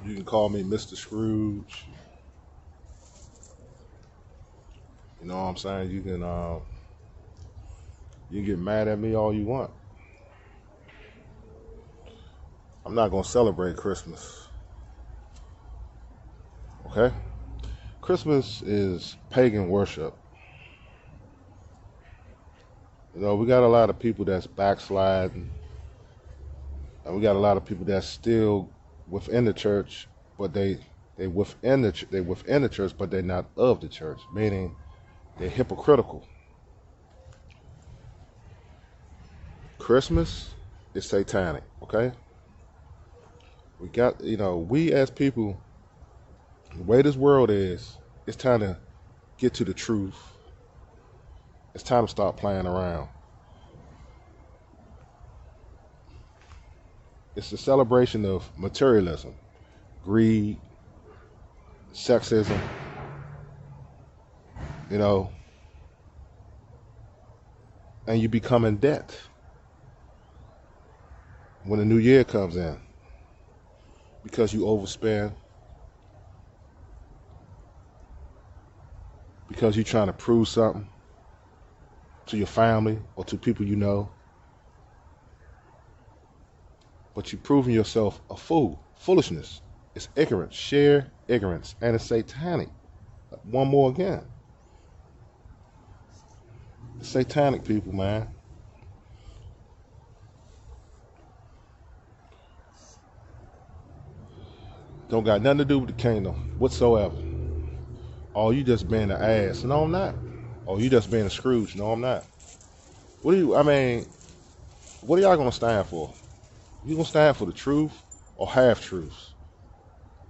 You can call me Mr. Scrooge. You know what I'm saying? You can get mad at me all you want. I'm not gonna celebrate Christmas. Okay? Christmas is pagan worship. You know, we got a lot of people that's backsliding, and we got a lot of people that's still within the church, but they within the church, but they're not of the church, meaning they're hypocritical. Christmas is satanic. Okay, we as people, the way this world is, it's time to get to the truth. It's time to stop playing around. It's the celebration of materialism, greed, sexism, you know, and you become in debt when the new year comes in because you overspend, because you're trying to prove something to your family or to people you know. But you're proving yourself a fool. Foolishness. It's ignorance. Sheer ignorance. And it's satanic. One more again. It's satanic, people, man. Don't got nothing to do with the kingdom whatsoever. Oh, you just being an ass. No, I'm not. Oh, you just being a Scrooge. No, I'm not. What are y'all gonna stand for? You gonna stand for the truth or half truths?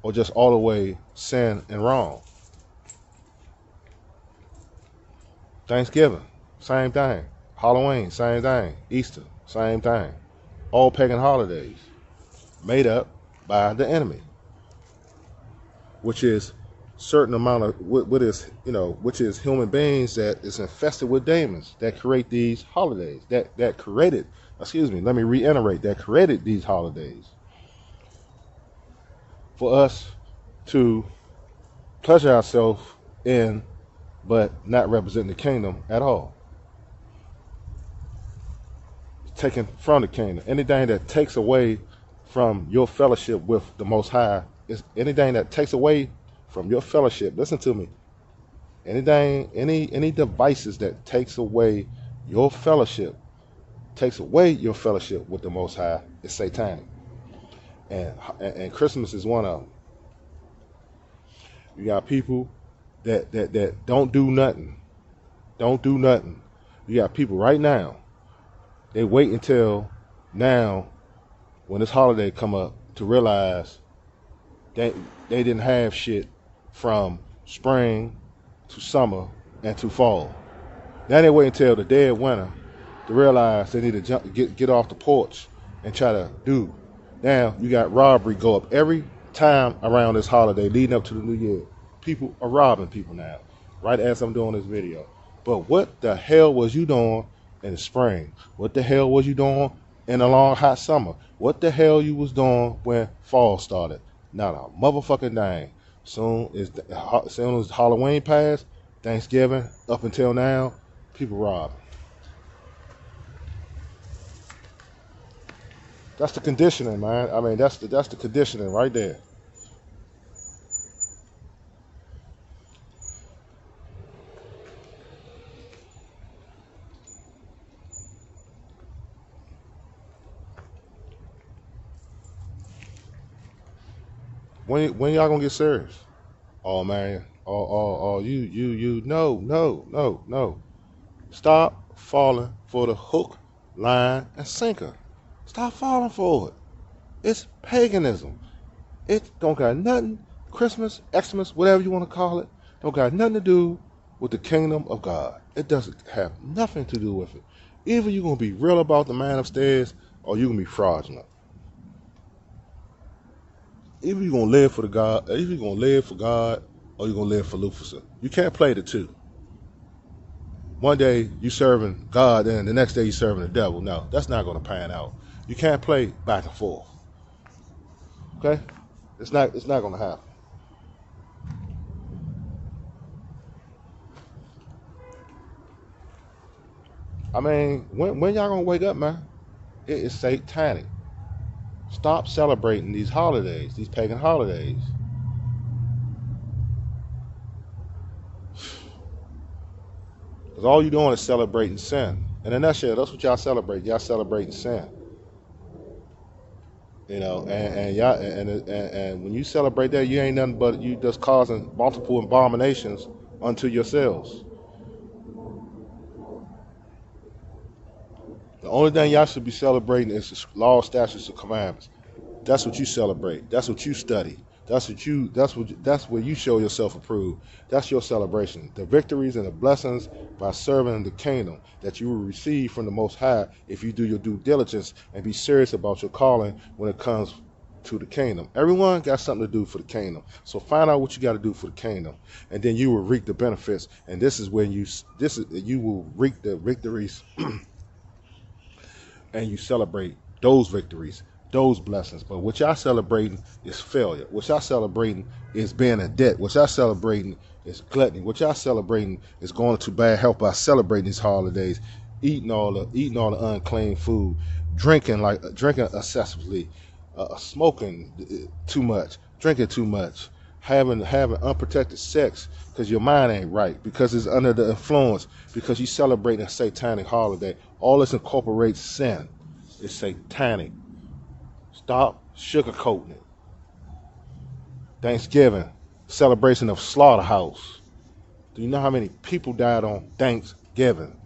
Or just all the way sin and wrong? Thanksgiving, same thing. Halloween, same thing. Easter, same thing. All pagan holidays made up by the enemy, which is certain amount of which is human beings that is infested with demons that create these holidays, that created, let me reiterate, that created these holidays for us to pleasure ourselves in, but not representing the kingdom at all. Taken from the kingdom. Anything that takes away from your fellowship with the Most High, is anything that takes away from your fellowship. Listen to me. Any devices that takes away your fellowship with the Most High is satanic. And Christmas is one of them. You got people that don't do nothing. Don't do nothing. You got people right now, they wait until now when this holiday come up to realize they didn't have shit from spring to summer and to fall. Now they wait until the dead winter to realize they need to get off the porch and try to do. Now you got robbery go up every time around this holiday leading up to the new year. People are robbing people now, right as I'm doing this video. But what the hell was you doing in the spring? What the hell was you doing in a long hot summer? What the hell you was doing when fall started? Not a motherfucking thing. Soon as Halloween passed, Thanksgiving, up until now, people robbing. That's the conditioning, man. I mean, that's the conditioning right there. When y'all gonna get serious? Oh man, you, no. Stop falling for the hook, line, and sinker. Stop falling for it. It's paganism. It don't got nothing, Christmas, Xmas, whatever you want to call it, don't got nothing to do with the kingdom of God. It doesn't have nothing to do with it. Either you're going to be real about the man upstairs or you're going to be fraudulent. Either you're going to live for God or you're going to live for Lucifer. You can't play the two. One day you serving God and the next day you serving the devil. No, that's not going to pan out. You can't play back and forth. Okay? It's not gonna happen. I mean, when y'all gonna wake up, man? It is satanic. Stop celebrating these holidays, these pagan holidays. Because all you're doing is celebrating sin. In a nutshell, that's what y'all celebrate. Y'all celebrating sin. And y'all and when you celebrate that, you ain't nothing but you just causing multiple abominations unto yourselves. The only thing y'all should be celebrating is the law, statutes, and commandments. That's what you celebrate. That's what you study. That's where you show yourself approved. That's your celebration. The victories and the blessings by serving the kingdom that you will receive from the Most High if you do your due diligence and be serious about your calling when it comes to the kingdom. Everyone got something to do for the kingdom. So find out what you got to do for the kingdom, and then you will reap the benefits. And this is when you will reap the victories and you celebrate those victories, those blessings. But what y'all celebrating is failure. What y'all celebrating is being in debt. What y'all celebrating is gluttony. What y'all celebrating is going to bad health by celebrating these holidays, eating all the unclean food, drinking excessively, smoking too much, drinking too much, having unprotected sex because your mind ain't right, because it's under the influence, because you celebrating a satanic holiday. All this incorporates sin. It's satanic. Stop sugarcoating it. Thanksgiving, celebration of slaughterhouse. Do you know how many people died on Thanksgiving?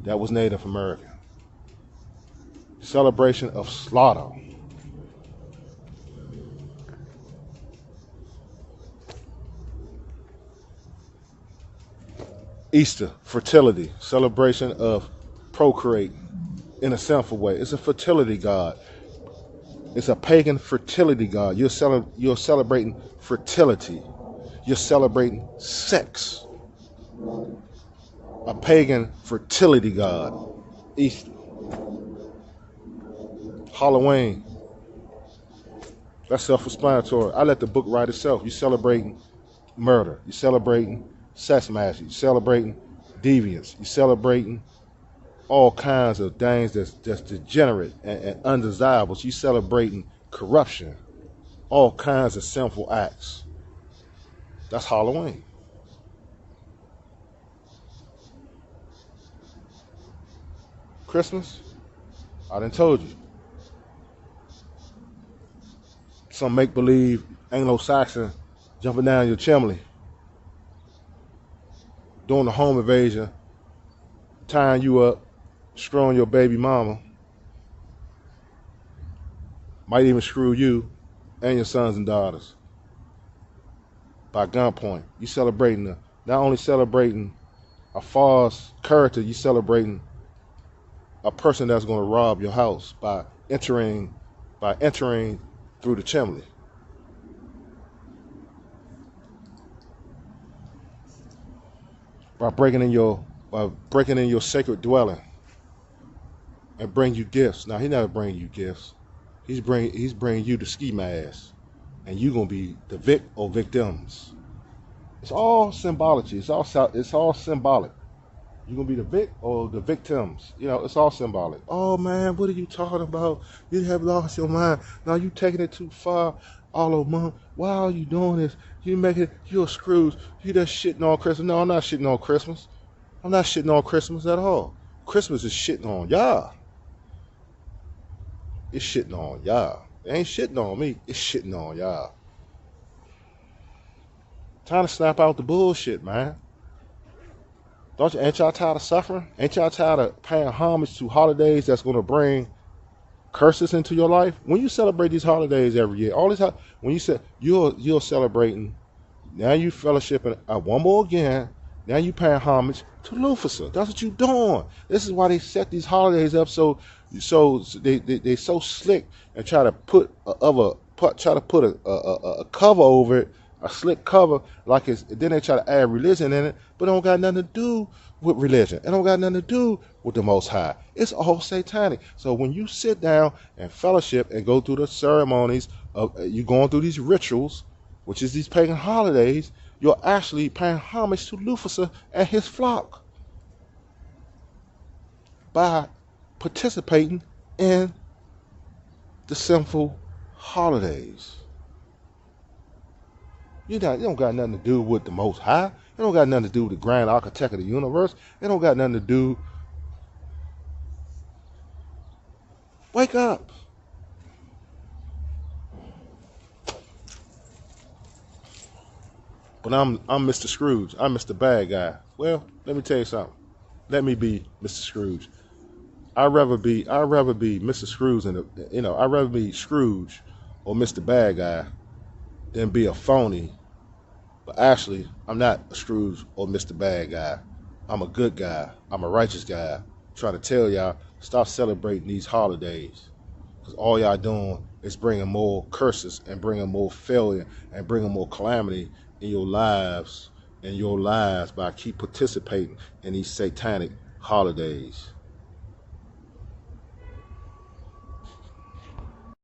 That was Native American. Celebration of slaughter. Easter, fertility, celebration of procreating in a sinful way. It's a fertility god. It's a pagan fertility god. You're celebrating fertility. You're celebrating sex. A pagan fertility god. Easter. Halloween. That's self-explanatory. I let the book write itself. You're celebrating murder. You're celebrating sex magic. You're celebrating deviance. You're celebrating all kinds of things that's degenerate and undesirable. So you're celebrating corruption, all kinds of sinful acts. That's Halloween. Christmas, I done told you. Some make-believe Anglo-Saxon jumping down your chimney, doing the home invasion, tying you up, screwing your baby mama, might even screw you and your sons and daughters by gunpoint. You celebrating not only celebrating a false character, you celebrating a person that's going to rob your house by entering through the chimney. By breaking in your sacred dwelling and bring you gifts. Now he never bring you gifts. He's bringing you the ski mask, and you gonna be the vic or victims. It's all symbology. It's all symbolic. You're gonna be the vic or the victims. It's all symbolic. Oh man, what are you talking about? You have lost your mind. Now you taking it too far. All over, mom. Why are you doing this? You're a Scrooge. You just shitting on Christmas. No, I'm not shitting on Christmas. I'm not shitting on Christmas at all. Christmas is shitting on y'all. It's shitting on y'all. It ain't shitting on me. It's shitting on y'all. Time to snap out the bullshit, man. Ain't y'all tired of suffering? Ain't y'all tired of paying homage to holidays that's going to bring curses into your life? When you celebrate these holidays every year, when you say you're celebrating, now you fellowshipping one more again. Now you paying homage to Lucifer. That's what you doing. This is why they set these holidays up so they so slick and try to put a cover over it. a slick cover, like it's. Then they try to add religion in it, but it don't got nothing to do with religion. It don't got nothing to do with the Most High. It's all satanic. So when you sit down and fellowship and go through the ceremonies of you going through these rituals, which is these pagan holidays, you're actually paying homage to Lucifer and his flock by participating in the sinful holidays. It don't got nothing to do with the Most High. It don't got nothing to do with the grand architect of the universe. It don't got nothing to do. Wake up. But I'm Mr. Scrooge. I'm Mr. Bad Guy. Well, let me tell you something. Let me be Mr. Scrooge. I'd rather be Mr. Scrooge I'd rather be Scrooge or Mr. Bad Guy than be a phony. But actually, I'm not a Scrooge or Mr. Bad Guy. I'm a good guy. I'm a righteous guy. I'm trying to tell y'all, stop celebrating these holidays. Because all y'all doing is bringing more curses and bringing more failure and bringing more calamity in your lives by keep participating in these satanic holidays.